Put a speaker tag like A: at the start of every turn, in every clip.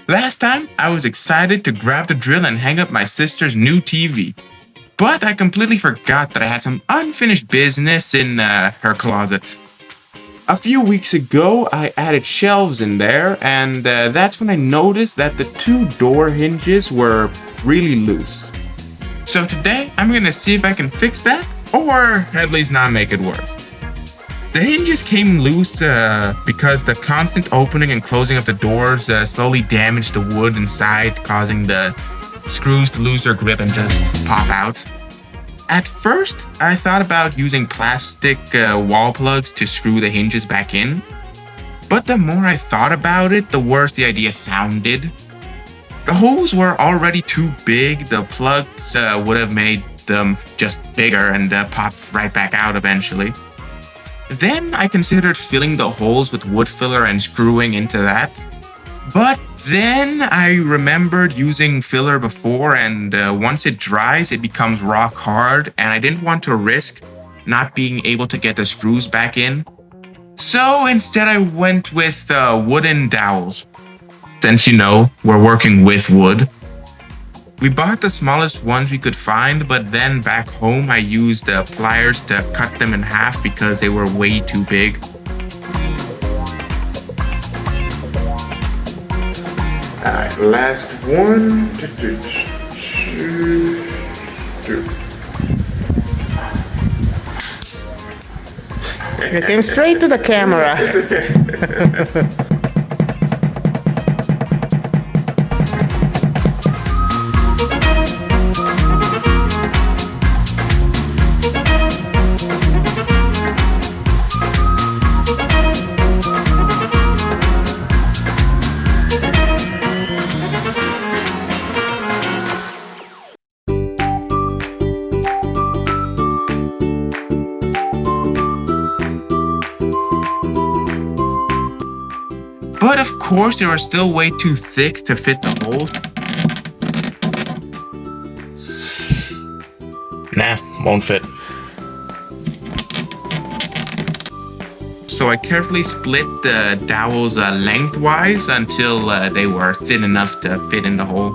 A: Last time, I was excited to grab the drill and hang up my sister's new TV. But I completely forgot that I had some unfinished business in her closet. A few weeks ago, I added shelves in there, and that's when I noticed that the two door hinges were really loose. So today, I'm gonna see if I can fix that, or at least not make it worse. The hinges came loose because the constant opening and closing of the doors slowly damaged the wood inside, causing the screws to lose their grip and just pop out. At first, I thought about using plastic wall plugs to screw the hinges back in, but the more I thought about it, the worse the idea sounded. The holes were already too big, the plugs would have made them just bigger and pop right back out eventually. Then I considered filling the holes with wood filler and screwing into that. But then I remembered using filler before, and once it dries, it becomes rock hard, and I didn't want to risk not being able to get the screws back in. So instead I went with wooden dowels. Since we're working with wood. We bought the smallest ones we could find, but then back home I used pliers to cut them in half because they were way too big. Alright, last one.
B: You came straight to the camera.
A: But of course, they were still way too thick to fit the holes. Nah, won't fit. So I carefully split the dowels lengthwise until they were thin enough to fit in the hole.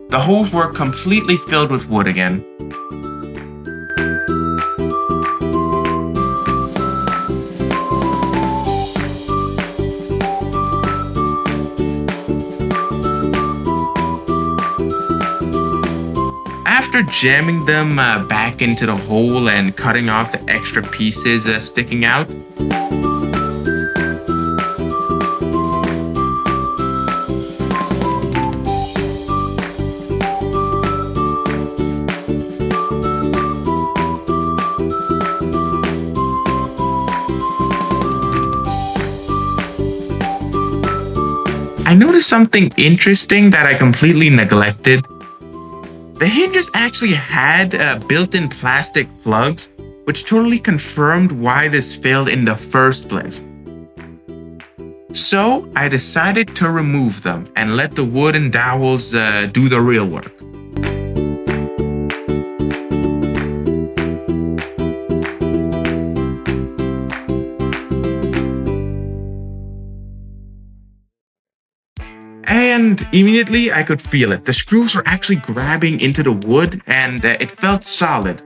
A: The holes were completely filled with wood again. After jamming them back into the hole and cutting off the extra pieces sticking out, I noticed something interesting that I completely neglected. The hinges actually had built-in plastic plugs, which totally confirmed why this failed in the first place. So I decided to remove them and let the wooden dowels do the real work. And immediately I could feel it. The screws were actually grabbing into the wood and it felt solid.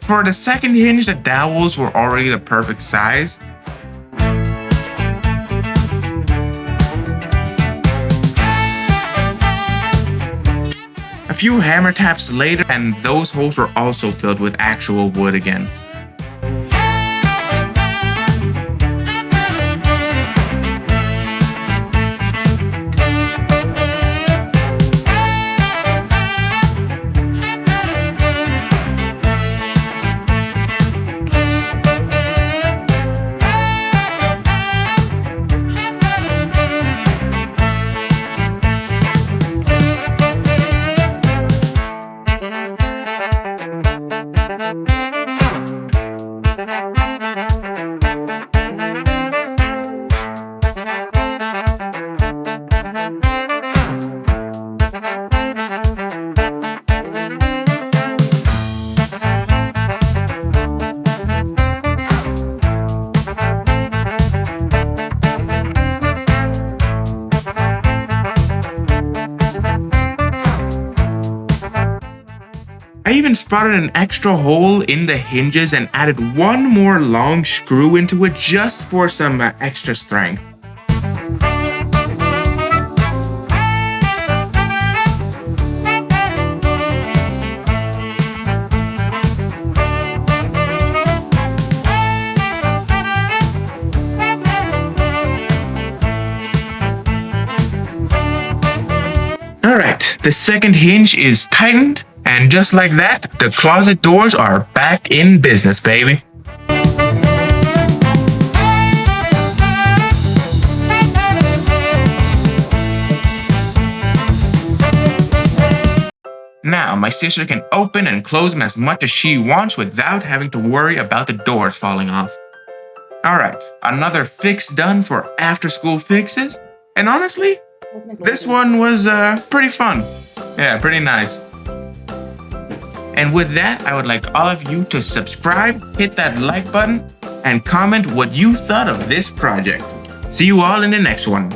A: For the second hinge, the dowels were already the perfect size. A few hammer taps later, and those holes were also filled with actual wood again. spotted an extra hole in the hinges and added one more long screw into it just for some extra strength. Alright, the second hinge is tightened, and just like that, the closet doors are back in business, baby. Now, my sister can open and close them as much as she wants without having to worry about the doors falling off. Alright, another fix done for after school fixes, and honestly, this one was pretty fun. Yeah, pretty nice. And with that, I would like all of you to subscribe, hit that like button, and comment what you thought of this project. See you all in the next one.